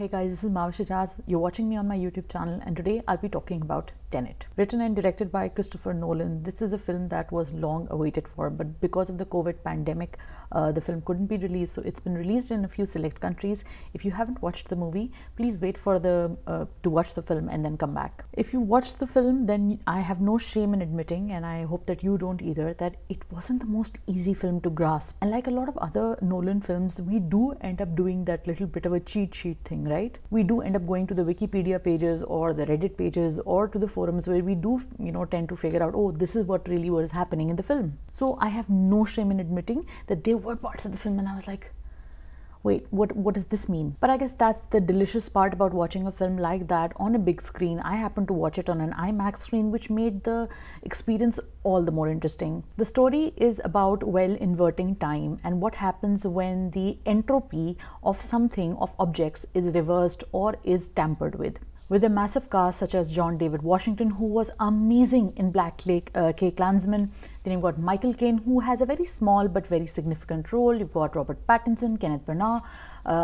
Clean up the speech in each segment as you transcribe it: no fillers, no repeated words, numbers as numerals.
Hey guys, this is Mavish Ijaz. You're watching me on my YouTube channel, and today I'll be talking about Tenet. Written and directed by Christopher Nolan, this is a film that was long awaited for, but because of the COVID pandemic, the film couldn't be released, so it's been released in a few select countries. If you haven't watched the movie, please wait for to watch the film and then come back. If you watched the film, then I have no shame in admitting, and I hope that you don't either, that it wasn't the most easy film to grasp. And like a lot of other Nolan films, we do end up doing that little bit of a cheat sheet thing, right? We do end up going to the Wikipedia pages or the Reddit pages or to the forums where we do, tend to figure out, oh, this is what really was happening in the film. So I have no shame in admitting that there were parts of the film and I was like, wait, what does this mean? But I guess that's the delicious part about watching a film like that on a big screen. I happened to watch it on an IMAX screen, which made the experience all the more interesting. The story is about, well, inverting time and what happens when the entropy of something, of objects, is reversed or is tampered with. With a massive cast such as John David Washington, who was amazing in BlacKkKlansman. Then you've got Michael Caine, who has a very small but very significant role. You've got Robert Pattinson, Kenneth Branagh,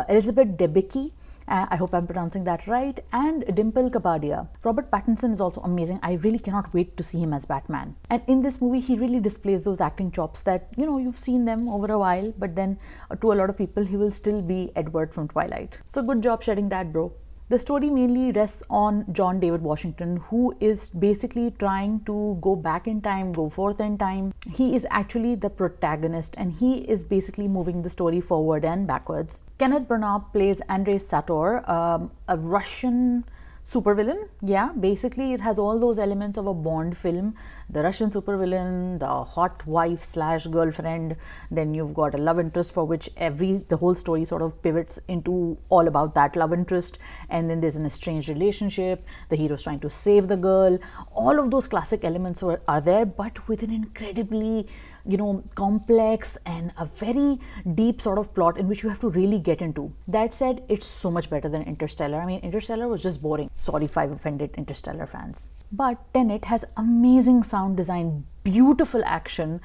Elizabeth Debicki, I hope I'm pronouncing that right, and Dimple Kapadia. Robert Pattinson is also amazing. I really cannot wait to see him as Batman. And in this movie, he really displays those acting chops that, you've seen them over a while, but then to a lot of people, he will still be Edward from Twilight. So good job shedding that, bro. The story mainly rests on John David Washington, who is basically trying to go back in time, go forth in time. He is actually the protagonist and he is basically moving the story forward and backwards. Kenneth Branagh plays Andrei Sator, a Russian supervillain. Yeah, basically it has all those elements of a Bond film. The Russian supervillain, the hot wife slash girlfriend, then you've got a love interest for which the whole story sort of pivots into all about that love interest, and then there's an estranged relationship, the hero's trying to save the girl. All of those classic elements are there, but with an incredibly complex and a very deep sort of plot in which you have to really get into. That said, it's so much better than Interstellar. I mean, Interstellar was just boring. Sorry if I've offended Interstellar fans. But Tenet has amazing sound design, beautiful action,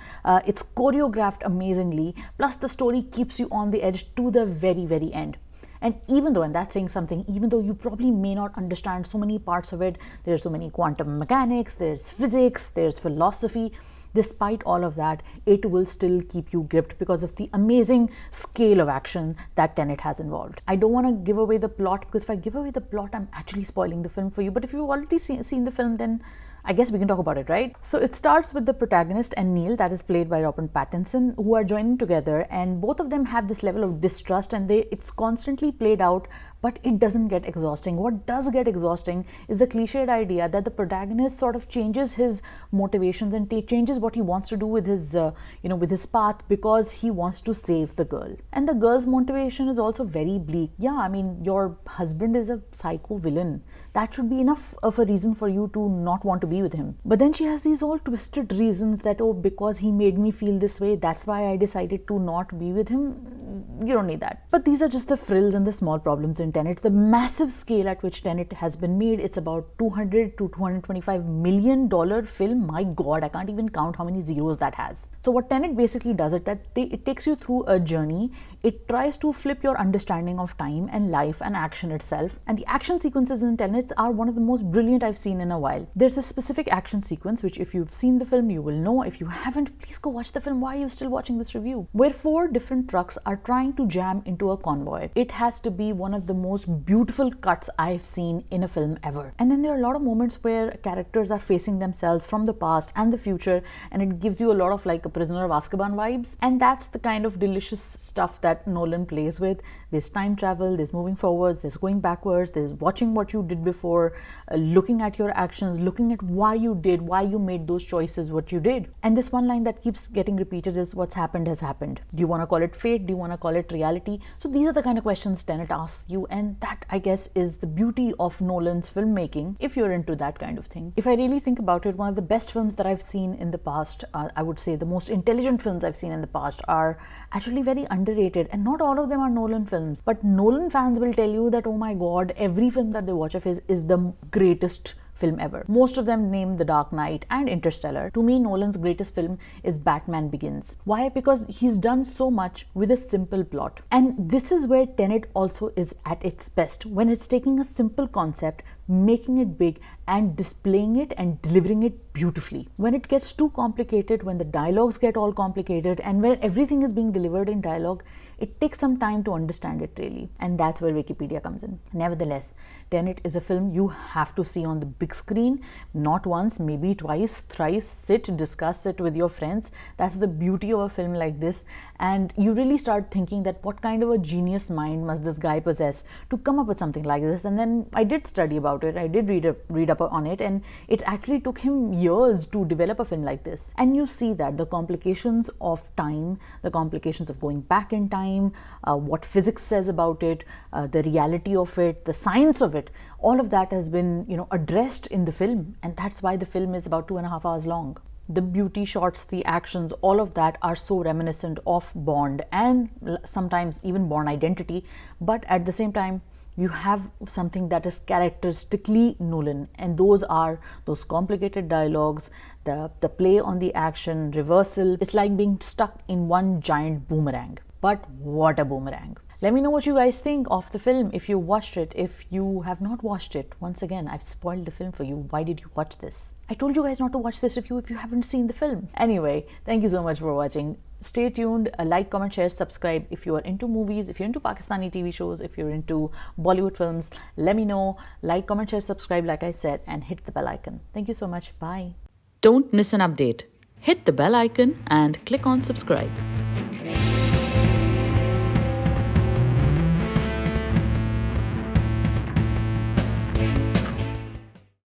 it's choreographed amazingly, plus the story keeps you on the edge to the very, very end. And even though, and that's saying something, even though you probably may not understand so many parts of it, there's so many quantum mechanics, there's physics, there's philosophy, despite all of that, it will still keep you gripped because of the amazing scale of action that Tenet has involved. I don't want to give away the plot, because if I give away the plot, I'm actually spoiling the film for you. But if you've already seen the film, then I guess we can talk about it, right? So it starts with the protagonist and Neil, that is played by Robert Pattinson, who are joining together, and both of them have this level of distrust, and it's constantly played out, but it doesn't get exhausting. What does get exhausting is the cliched idea that the protagonist sort of changes his motivations and changes what he wants to do with his, with his path, because he wants to save the girl. And the girl's motivation is also very bleak. Yeah, I mean, your husband is a psycho villain. That should be enough of a reason for you to not want to be with him. But then she has these all twisted reasons that, oh, because he made me feel this way, that's why I decided to not be with him. You don't need that. But these are just the frills and the small problems in Tenet. The massive scale at which Tenet has been made, it's about $200 to $225 million film. My God, I can't even count how many zeros that has. So what Tenet basically does it takes you through a journey. It tries to flip your understanding of time and life and action itself. And the action sequences in Tenet are one of the most brilliant I've seen in a while. There's a specific action sequence which, if you've seen the film, you will know. If you haven't, please go watch the film. Why are you still watching this review? Where 4 different trucks are trying to jam into a convoy. It has to be one of the most beautiful cuts I've seen in a film ever. And then there are a lot of moments where characters are facing themselves from the past and the future, and it gives you a lot of like a Prisoner of Azkaban vibes. And that's the kind of delicious stuff that Nolan plays with. There's time travel, there's moving forwards, there's going backwards, there's watching what you did before, looking at your actions, looking at why you made those choices, what you did. And this one line that keeps getting repeated is, what's happened has happened. Do you want to call it fate? Do you want to call it reality? So these are the kind of questions Tenet asks you, and that, I guess, is the beauty of Nolan's filmmaking, if you're into that kind of thing. If I really think about it, one of the best films that I've seen in the past, I would say the most intelligent films I've seen in the past, are actually very underrated, and not all of them are Nolan films. But Nolan fans will tell you that, oh my God, every film that they watch of his is the greatest film ever. Most of them name The Dark Knight and Interstellar. To me, Nolan's greatest film is Batman Begins. Why? Because he's done so much with a simple plot. And this is where Tenet also is at its best, when it's taking a simple concept, making it big and displaying it and delivering it beautifully. When it gets too complicated, when the dialogues get all complicated, and when everything is being delivered in dialogue, it takes some time to understand it really. And that's where Wikipedia comes in. Nevertheless, Tenet is a film you have to see on the big screen, not once, maybe twice, thrice. Sit, discuss it with your friends. That's the beauty of a film like this. And you really start thinking that what kind of a genius mind must this guy possess to come up with something like this. And then I did study about it. I did read up on it, and it actually took him years to develop a film like this. And you see that the complications of time, the complications of going back in time, what physics says about it, the reality of it, the science of it, all of that has been, addressed in the film, and that's why the film is about 2.5 hours long. The beauty shots, the actions, all of that are so reminiscent of Bond and sometimes even Bourne Identity, but at the same time, you have something that is characteristically Nolan, and those are those complicated dialogues, the play on the action, reversal. It's like being stuck in one giant boomerang. But what a boomerang. Let me know what you guys think of the film if you watched it. If you have not watched it, once again, I've spoiled the film for you. Why did you watch this? I told you guys not to watch this review if you haven't seen the film. Anyway, thank you so much for watching. Stay tuned, like, comment, share, subscribe. If you are into movies, if you're into Pakistani TV shows, if you're into Bollywood films, let me know. Like, comment, share, subscribe, like I said, and hit the bell icon. Thank you so much. Bye. Don't miss an update. Hit the bell icon and click on subscribe.